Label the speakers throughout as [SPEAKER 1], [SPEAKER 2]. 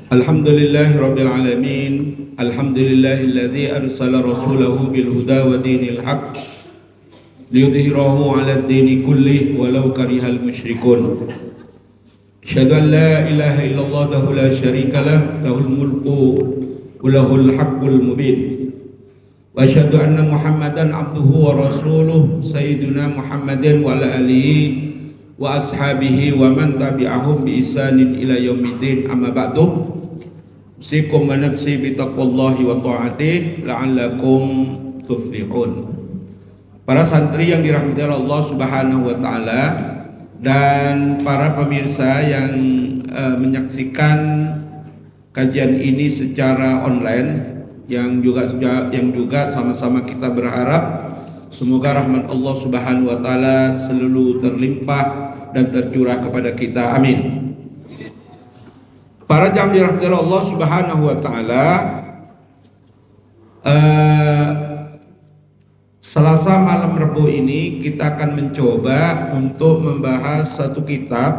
[SPEAKER 1] Alhamdulillahi Rabbil Alamin. Alhamdulillahilladzi arsala rasulahu bil huda wa dinil haq liyudhhirahu 'ala ad-dini kullih walau karihal musyrikun. Asyhadu an la ilaha illallah wahdahu la syarika lah, lahul mulku wa lahul haqqul mubin. Wa asyhadu anna Muhammadan abduhu wa rasuluh sayyiduna Muhammadin wa ala alihi wa ashabihi wa man tabi'ahum bi ihsanin ila yaumiddin. Amma ba'du. Usikum wa nafsi bitaqwallahi wa ta'atih la'allakum tuflihun. Para santri yang dirahmati Allah Subhanahu wa taala dan para pemirsa yang menyaksikan kajian ini secara online, yang juga sama-sama kita berharap semoga rahmat Allah Subhanahu wa taala selalu terlimpah dan tercurah kepada kita. Amin. Para jamaah dirahmati Allah Subhanahu wa taala, Selasa malam Rabu ini kita akan mencoba untuk membahas satu kitab,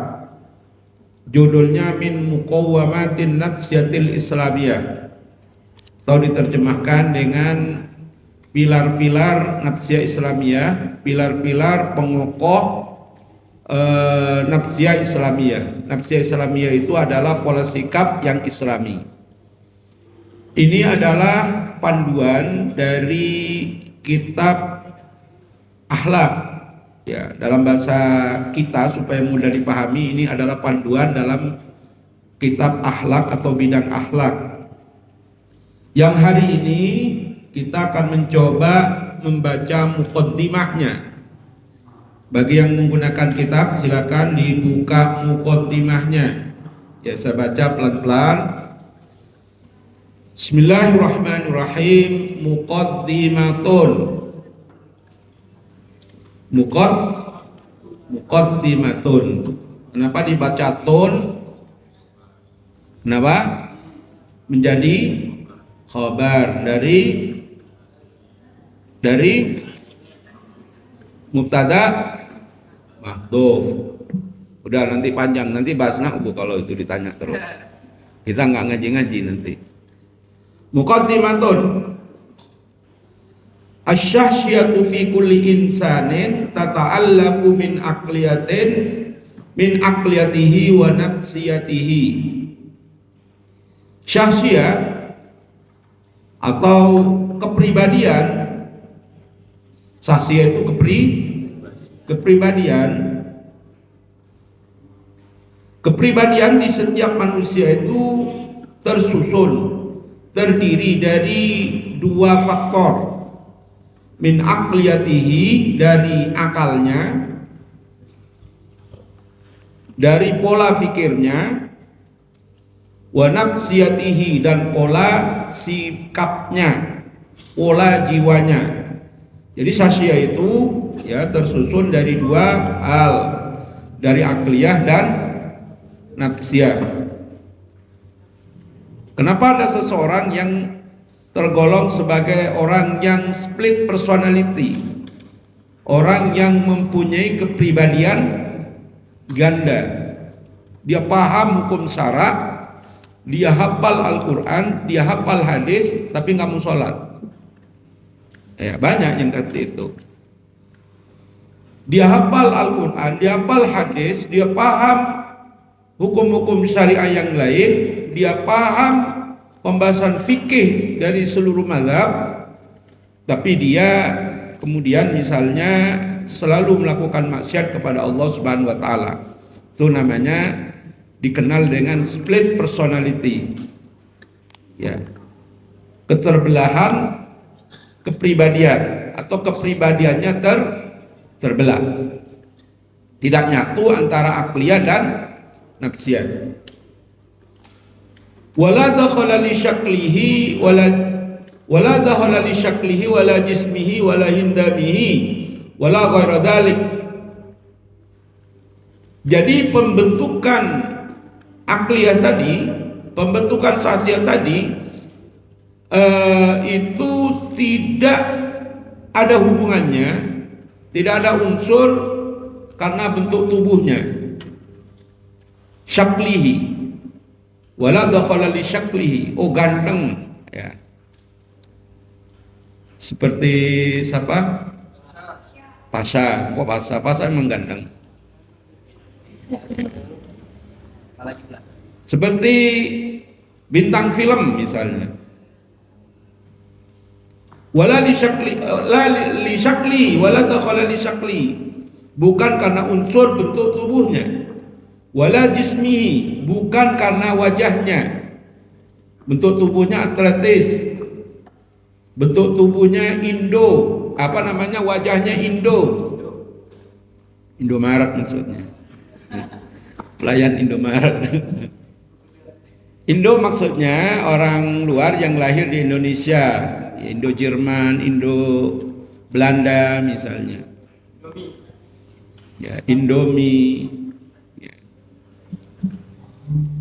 [SPEAKER 1] judulnya Min Muqawwamatin Nafsiyatil Islamiyah, atau diterjemahkan dengan pilar-pilar nafsiyah Islamiyah, pilar-pilar pengokoh nafsiyah Islamiyah. Nafsiyah Islamiyah itu adalah pola sikap yang Islami. Ini adalah panduan dari kitab akhlak. Ya, dalam bahasa kita supaya mudah dipahami, ini adalah panduan dalam kitab akhlak atau bidang akhlak. Yang hari ini kita akan mencoba membaca muqaddimahnya. Bagi yang menggunakan kitab, silakan dibuka muqaddimahnya. Ya, saya baca pelan-pelan. Bismillahirrahmanirrahim. Muqaddimatun. Muqaddimatun. Kenapa dibaca tun? Kenapa? Menjadi khabar dari mubtada mahdhuf. Udah, nanti panjang, nanti bahas nahwu kalau itu ditanya terus. Kita nggak ngaji-ngaji nanti. Muqaddimatun. Asy-syahsiyatu fi kulli insanin tata'allafu min aqliyatihi wa nafsiyatihi. Syahsiyah atau kepribadian. Syahsiyah itu kepribadian. Kepribadian di setiap manusia itu terdiri dari dua faktor. Min aqliyatihi, dari akalnya, dari pola fikirnya, wa nafsiyatihi, dan pola sikapnya, pola jiwanya. Jadi syahsiyah itu ya tersusun dari dua hal, dari akliyah dan nafsiyah. Kenapa ada seseorang yang tergolong sebagai orang yang split personality, orang yang mempunyai kepribadian ganda? Dia paham hukum syara, dia hafal Al-Quran, dia hafal hadis, tapi nggak mau sholat. Ya, banyak yang seperti itu. Dia hafal Al-Quran, dia hafal hadis, dia paham hukum-hukum syariah yang lain, dia paham pembahasan fikih dari seluruh mazhab, tapi dia kemudian misalnya selalu melakukan maksiat kepada Allah Subhanahu wa taala. Itu namanya dikenal dengan split personality. Ya. Keterbelahan kepribadian atau kepribadiannya terbelah. Tidak nyatu antara akliyah dan nafsiyah. Wala dakhala li syaklihi wala dakhala li syaklihi wala jismihi wala hindamihi wala ghaira dzalik. Jadi pembentukan akliyah tadi, pembentukan syahsiyah tadi itu tidak ada hubungannya, tidak ada unsur karena bentuk tubuhnya. Syaklihi, Wala dakhala li syaklihi, oh ganteng, ya. Seperti siapa? Pasha, kok Pasha? Pasha emang ganteng. Seperti bintang film misalnya. Wala li syakli, la li syakli, wala dakhala li syakli. Bukan karena unsur bentuk tubuhnya. Wala jismihi, bukan karena wajahnya. Bentuk tubuhnya atletis. Bentuk tubuhnya Indo, apa namanya, wajahnya Indo. Indomaret maksudnya. Pelayan Indomaret. Indo maksudnya orang luar yang lahir di Indonesia, Indo Jerman, Indo Belanda misalnya. Ya, Indomie. Ya.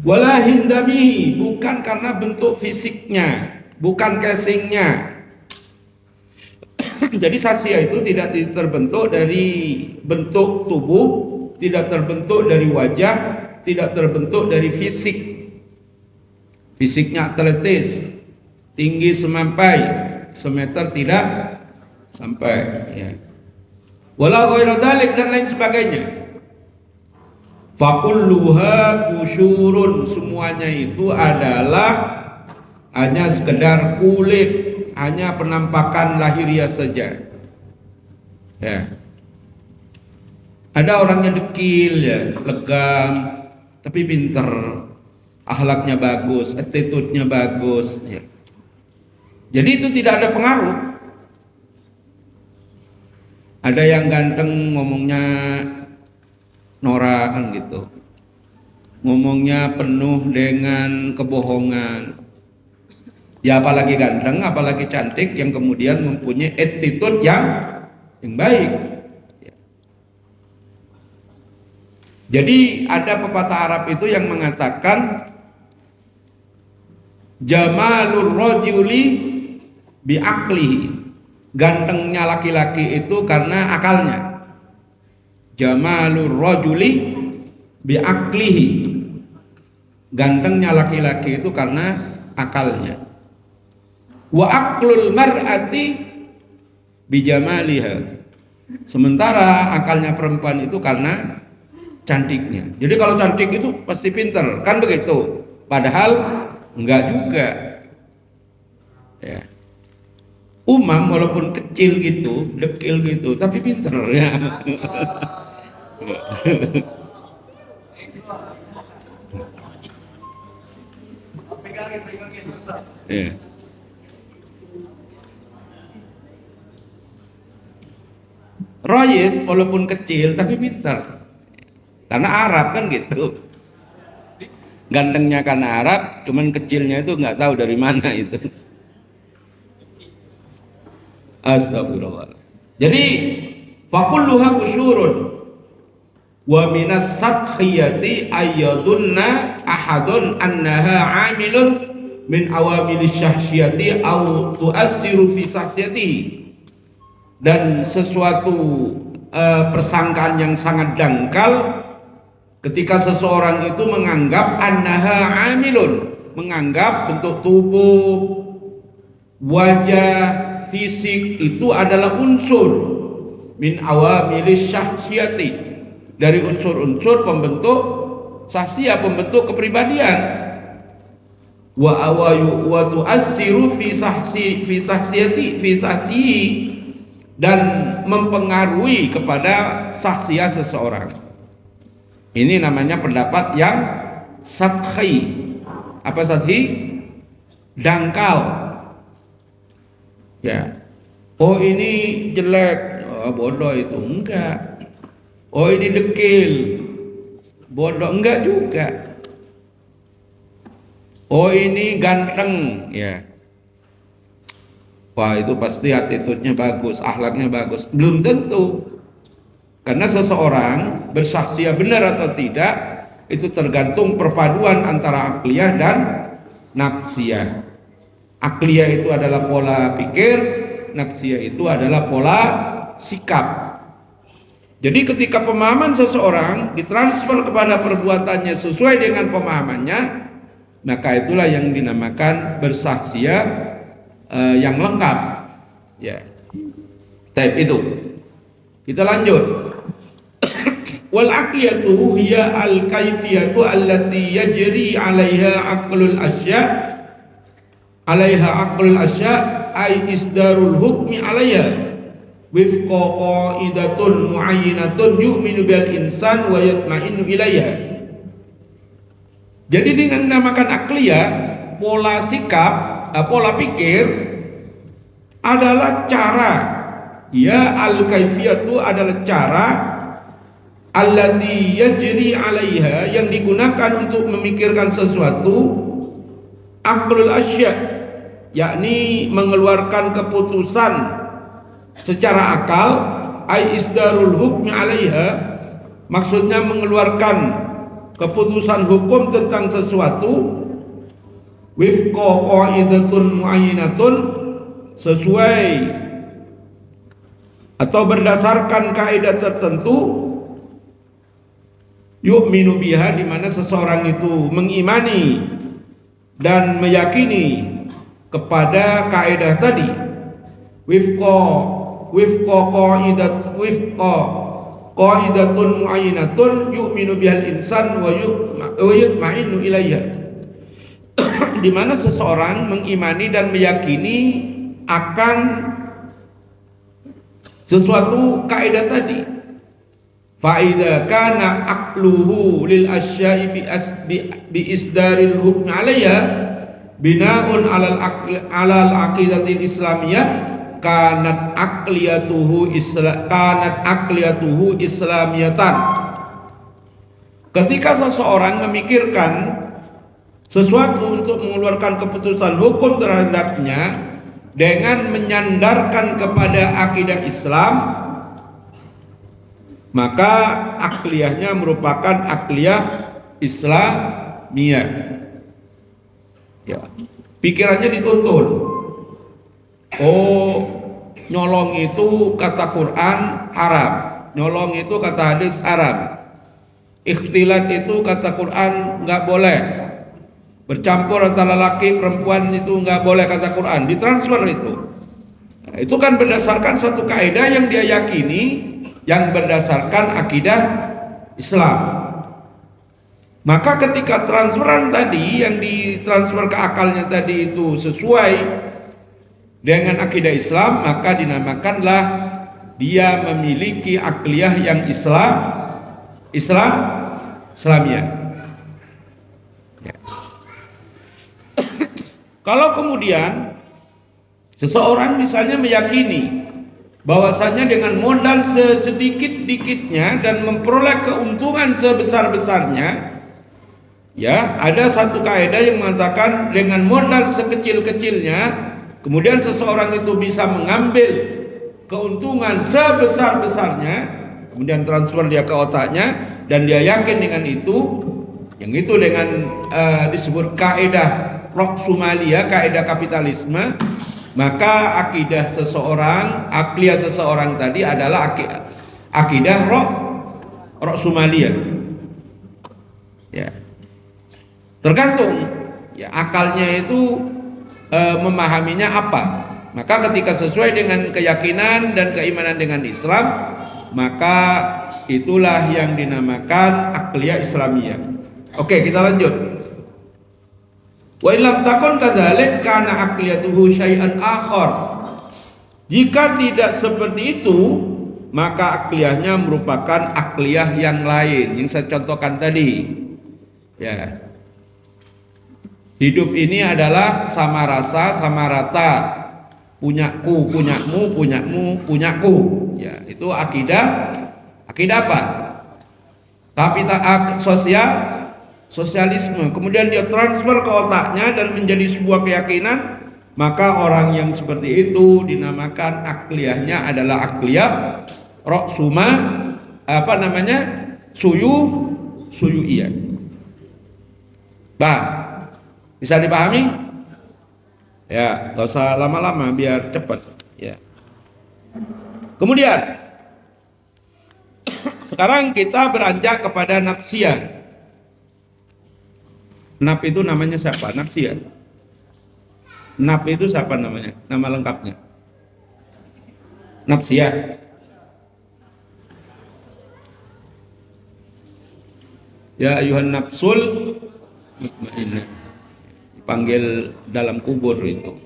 [SPEAKER 1] Wala hindami, bukan karena bentuk fisiknya, bukan casingnya. Jadi sasia itu tidak terbentuk dari bentuk tubuh, tidak terbentuk dari wajah, tidak terbentuk dari fisik. Fisiknya atletis, tinggi semampai, semeter tidak sampai, ya. Wala ghairu dzalik, dan lain sebagainya. Fakulluha kusyurun, semuanya itu adalah hanya sekedar kulit, hanya penampakan lahiriah saja. Ya. Ada orangnya dekil, ya, legam, tapi pinter, akhlaknya bagus, attitude-nya bagus, ya. Jadi itu tidak ada pengaruh. Ada yang ganteng ngomongnya norak kan gitu, ngomongnya penuh dengan kebohongan. Ya apalagi ganteng, apalagi cantik yang kemudian mempunyai attitude yang baik. Ya. Jadi ada pepatah Arab itu yang mengatakan jamalur rajuli biaqlihi, gantengnya laki-laki itu karena akalnya. Jamalur rajuli biaqlihi, gantengnya laki-laki itu karena akalnya. Wa aqlul mar'ati bijamaliha, sementara akalnya perempuan itu karena cantiknya. Jadi kalau cantik itu pasti pinter, kan begitu? Padahal enggak juga, ya. Umam walaupun kecil gitu, dekil gitu, tapi pinter, ya. Ya. Royes walaupun kecil tapi pintar, karena Arab kan gitu. Gantengnya karena Arab, cuman kecilnya itu nggak tahu dari mana itu. Astagfirullah. Jadi fakulluha kusyurun wa minas sadkhiyati ayyadunna ahadun annaha amilun min awamilis syahsiyati au tu'assiru fi syahsiyatihi. Dan sesuatu persangkaan yang sangat dangkal ketika seseorang itu menganggap annaha amilun, menganggap bentuk tubuh, wajah, fisik itu adalah unsur min awamilis syahsiyati, dari unsur-unsur pembentuk sahsia, pembentuk kepribadian. Wa awayu wa tu'assiru fi sahsiyati fi sahsihi, dan mempengaruhi kepada sahsia seseorang. Ini namanya pendapat yang sathi. Apa sathi? Dangkal. Ya. Oh ini jelek, oh, bodoh itu. Enggak. Oh ini dekil, bodoh, enggak juga. Oh ini ganteng, ya. Wah itu pasti attitude-nya bagus, akhlaknya bagus. Belum tentu. Karena seseorang bersahsia benar atau tidak itu tergantung perpaduan antara akliyah dan nafsiyah. Akliyah itu adalah pola pikir, nafsiyah itu adalah pola sikap. Jadi ketika pemahaman seseorang ditransfer kepada perbuatannya sesuai dengan pemahamannya, Maka itulah yang dinamakan bersahsia yang lengkap. Ya. Type itu. Kita lanjut. Wal aqliyatu hiya al kaifiyatu allati yajri 'alaiha aqlul asya ay isdarul hukmi 'alaiha wifqa qaidatun muayyinatun yu'minu bil insan wa yatma'innu ilaiha. Jadi dinamakan akliyah, pola sikap, pola pikir adalah cara, ya al-kaifiyatu adalah cara allati yajri 'alaiha yang digunakan untuk memikirkan sesuatu, aqlul asya, yakni mengeluarkan keputusan secara akal, ai isdarul hukmi 'alaiha, maksudnya mengeluarkan keputusan hukum tentang sesuatu, wifqa qaidatun muayyinatun, sesuai atau berdasarkan kaidah tertentu, yu'minu biha, di mana seseorang itu mengimani dan meyakini kepada kaidah tadi, wifqa qaidatun muayyinatun yu'minu bihal insan wa yutma'innu ilaiha, di mana seseorang mengimani dan meyakini akan sesuatu kaidah tadi. Fa idza kana aqluhu lil asya'i bi isdaril hukmi 'alayha bina'un 'alal aqidatil islamiyah kanat aqliyatuhu islamiyatan. Ketika seseorang memikirkan sesuatu untuk mengeluarkan keputusan hukum terhadapnya dengan menyandarkan kepada akidah Islam, maka akliyahnya merupakan akliyah Islamiyah. Ya, pikirannya dituntun. Oh, nyolong itu kata Quran haram, nyolong itu kata hadis haram, ikhtilat itu kata Quran nggak boleh, bercampur antara laki perempuan itu nggak boleh kata Quran, ditransfer itu. Nah, itu kan berdasarkan satu kaidah yang dia yakini, yang berdasarkan akidah Islam. Maka ketika transferan tadi yang ditransfer ke akalnya tadi itu sesuai dengan akidah Islam, maka dinamakanlah dia memiliki akliyah yang Islamiyah. Ya. Kalau kemudian seseorang misalnya meyakini bahwasanya dengan modal sesedikit-dikitnya dan memperoleh keuntungan sebesar-besarnya, ya, ada satu kaidah yang mengatakan dengan modal sekecil-kecilnya kemudian seseorang itu bisa mengambil keuntungan sebesar-besarnya, kemudian transfer dia ke otaknya dan dia yakin dengan itu, yang itu dengan disebut kaidah Ra'sumaliyah, kaidah kapitalisme. Maka akidah seseorang, akliyah seseorang tadi adalah akidah Ra'sumaliyah. Ya. Tergantung ya akalnya itu memahaminya apa. Maka ketika sesuai dengan keyakinan dan keimanan dengan Islam, maka itulah yang dinamakan akliyah Islamiyah. Oke, kita lanjut. Wa illam takun kadzalik kana aqliyatuhu syai'an akhar. Jika tidak seperti itu, maka akliyahnya merupakan akliyah yang lain yang saya contohkan tadi. Ya. Hidup ini adalah sama rasa, sama rata. Punyaku, punyamu, punyamu, punyaku. Ya, itu akidah apa? Sosialisme. Kemudian dia transfer ke otaknya dan menjadi sebuah keyakinan, maka orang yang seperti itu dinamakan akliyahnya adalah akliyah suyu'iyah. Bisa dipahami? Ya, gak usah lama-lama biar cepat. Ya. Kemudian sekarang kita beranjak kepada nafsiyah. Nap itu namanya siapa? Nafsiyah. Nap itu siapa namanya? Nama lengkapnya? Nafsiyah. Ya ayuhan nafsul mutmainnah. Dipanggil dalam kubur itu.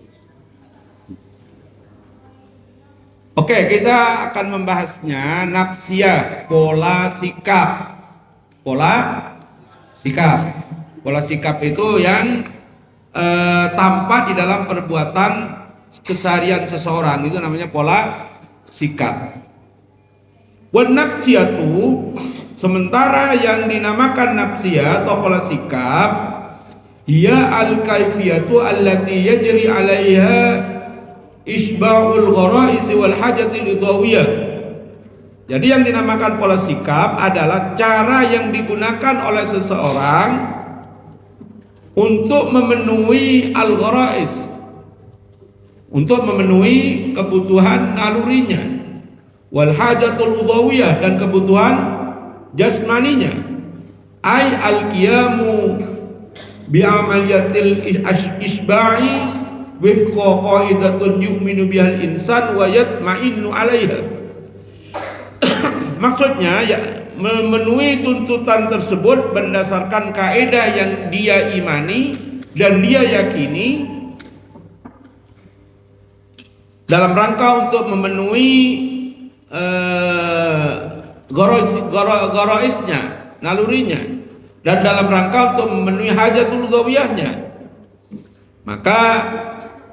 [SPEAKER 1] Oke, kita akan membahasnya nafsiyah, pola sikap. Pola sikap. Pola sikap itu yang tampak di dalam perbuatan keseharian seseorang, itu namanya pola sikap. Wan nafsiyatu, sementara yang dinamakan nafsiyah atau pola sikap, hiya al-kaifiyatu allati yajri 'alaiha isba'ul ghara'is wal hajatil idhawiyah. Jadi yang dinamakan pola sikap adalah cara yang digunakan oleh seseorang untuk memenuhi al-ghara'is, untuk memenuhi kebutuhan nalurinya, wal hajatul udhawiyah, dan kebutuhan jasmaninya, ay al-qiyamu bi amaliyatil isba'i wifqa qaidatun yu'minu bihal insan wa yatma'innu 'alaiha. Maksudnya ya, memenuhi tuntutan tersebut berdasarkan kaidah yang dia imani dan dia yakini, dalam rangka untuk memenuhi goroisnya, nalurinya, dan dalam rangka untuk memenuhi hajatul zawiyahnya. Maka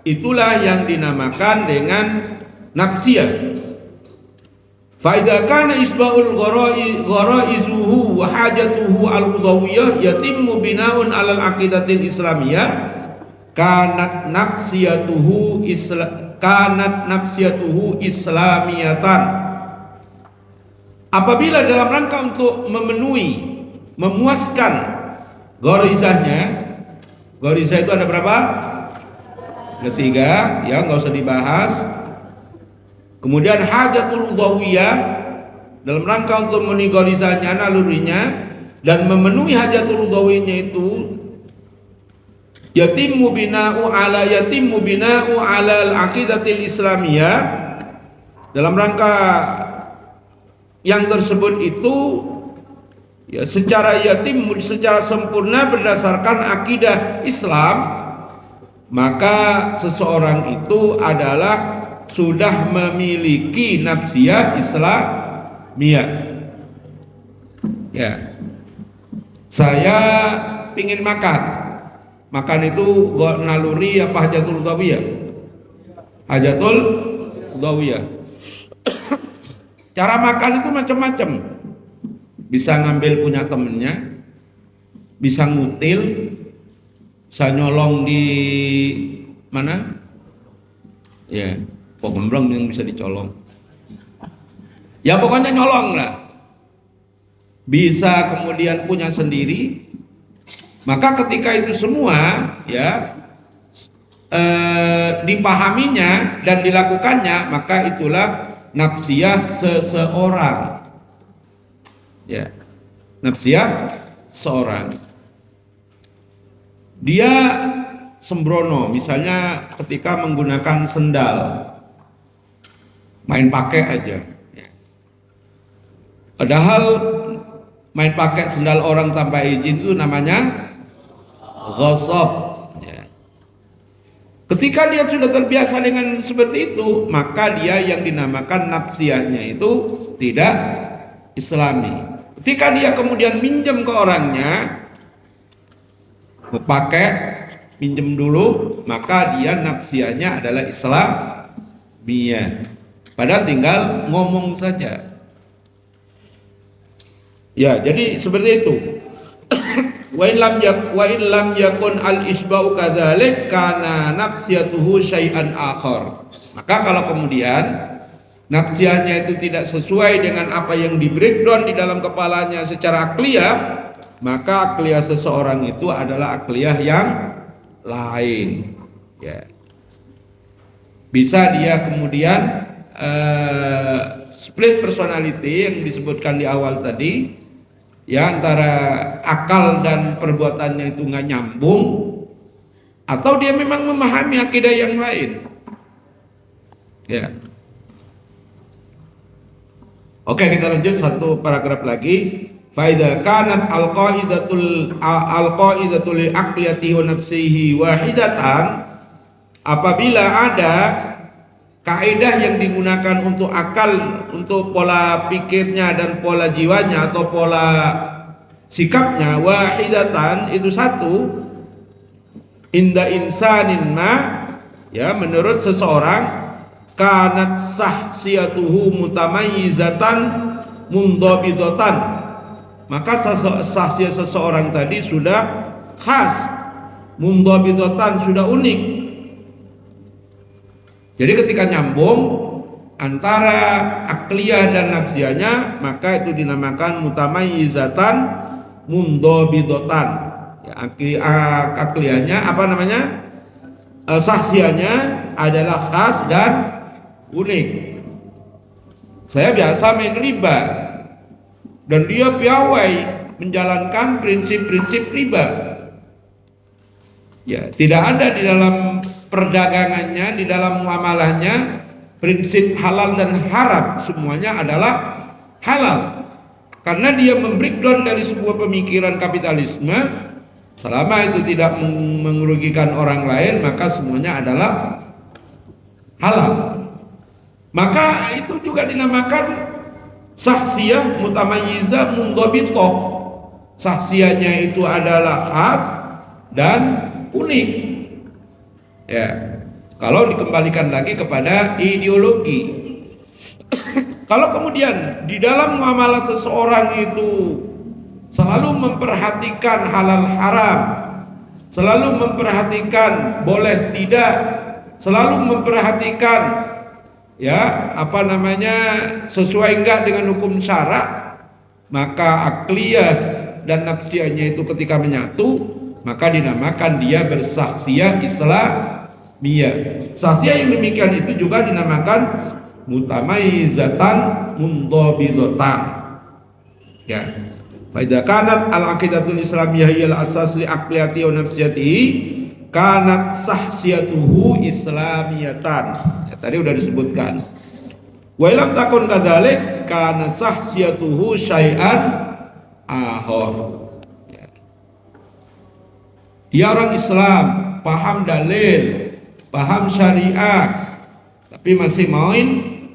[SPEAKER 1] itulah yang dinamakan dengan nafsiyah. Fa idza kana isba'ul ghara'izuhu wa hajatuhu al-udhawiyah yatimmu bina'un 'alal aqidatil islamiyah, kanat nafsiyatuhu islamiyatan. Apabila dalam rangka untuk memenuhi, memuaskan gharizahnya, gharizah itu ada berapa? Ada 3, ya nggak usah dibahas. Kemudian hajatul udhawiyah, dalam rangka untuk memenuhi gharizahnya, nalurinya, dan memenuhi hajatul udhawiyahnya itu yatimmu bina'u ala al-aqidatil islamiyah. Dalam rangka yang tersebut itu ya secara yatim, secara sempurna berdasarkan akidah Islam, maka seseorang itu adalah sudah memiliki nafsiyah Islamiyah. Ya, saya ingin makan itu naluri apa hajatul udhawiyah? Hajatul udhawiyah. Cara makan itu macam-macam. Bisa ngambil punya temennya, bisa ngutil, bisa nyolong di mana? Ya, pogombrong yang bisa dicolong. Ya pokoknya nyolong lah. Bisa kemudian punya sendiri. Maka ketika itu semua ya dipahaminya dan dilakukannya, maka itulah nafsiyah seseorang. Ya, nafsiyah seorang. Dia sembrono, misalnya ketika menggunakan sendal, main pakai aja. Padahal main pakai sendal orang tanpa izin itu namanya ghasab. Ya. Ketika dia sudah terbiasa dengan seperti itu, maka dia yang dinamakan nafsiyahnya itu tidak Islami. Ketika dia kemudian minjem ke orangnya, mau pakai, minjem dulu, maka dia nafsiyahnya adalah Islamiyah. Padahal tinggal ngomong saja. Ya, jadi seperti itu. Wa in lam yakun al-isba'u kadzalik kana nafsiyatuhu syai'an akhar. Maka kalau kemudian nafsiyahnya itu tidak sesuai dengan apa yang di breakdown di dalam kepalanya secara akliyah, maka akliyah seseorang itu adalah akliyah yang lain. Ya. Bisa dia kemudian split personality yang disebutkan di awal tadi, ya antara akal dan perbuatannya itu nggak nyambung, atau dia memang memahami akidah yang lain. Ya. Oke, kita lanjut satu paragraf lagi. Faida kanat al-qaidatul aqliyati wa nafsihi wahidatan, apabila ada kaidah yang digunakan untuk akal, untuk pola pikirnya dan pola jiwanya atau pola sikapnya, wahidatan itu satu, inda insanin ma, ya, menurut seseorang, kanat sahsiyatuhu mutamayyizatan mundhabitatan, maka sahsiah seseorang tadi sudah khas, mundhabitatan, sudah unik. Jadi ketika nyambung antara akliyah dan nafsiyahnya, maka itu dinamakan mutamayyizatan mundhabitatan. Ya, akliyahnya apa namanya? Sahsiahnya adalah khas dan unik. Saya biasa main riba dan dia piawai menjalankan prinsip-prinsip riba. Ya, tidak ada di dalam perdagangannya, di dalam muamalahnya prinsip halal dan haram, semuanya adalah halal. Karena dia membreakdown dari sebuah pemikiran kapitalisme, selama itu tidak merugikan orang lain, maka semuanya adalah halal. Maka itu juga dinamakan sahsiyah mutamayyizah mundhabithah. Sahsiyahnya itu adalah khas dan unik. Ya, kalau dikembalikan lagi kepada ideologi. Kalau kemudian di dalam muamalah seseorang itu selalu memperhatikan halal haram, selalu memperhatikan boleh tidak, selalu memperhatikan, ya, apa namanya, sesuai enggak dengan hukum syarak, maka akliyah dan nafsiyahnya itu ketika menyatu, maka dinamakan dia bersahsiyah Islamiyah. Sahsiyah yang demikian itu juga dinamakan mutamayyizatan mundhabithatan. Ya. Fa idza kanat al-aqidatul islamiyah hiya al-asas li aqliyati wa nafsiyatihi, kanat sahsiyatuhu islamiyatan. Ya, tadi udah disebutkan. Wa lam takun kadzalik kana sahsiyatuhu syai'an akhar. Ya. Dia orang Islam, paham dalil, paham syariat, tapi masih main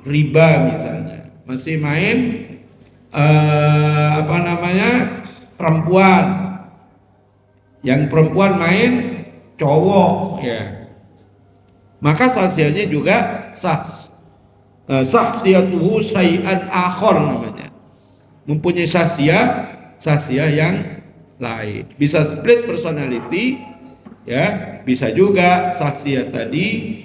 [SPEAKER 1] riba misalnya, masih main apa namanya, perempuan, yang perempuan main cowok, ya, maka sahsiahnya juga sahsiyatuhu syai'an akhar namanya, mempunyai sahsiah yang lain, bisa split personality, ya, bisa juga sahsiah tadi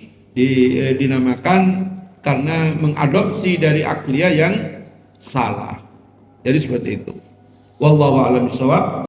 [SPEAKER 1] dinamakan karena mengadopsi dari akliyah yang salah. Jadi seperti itu. Wallahu a'lam bishawab.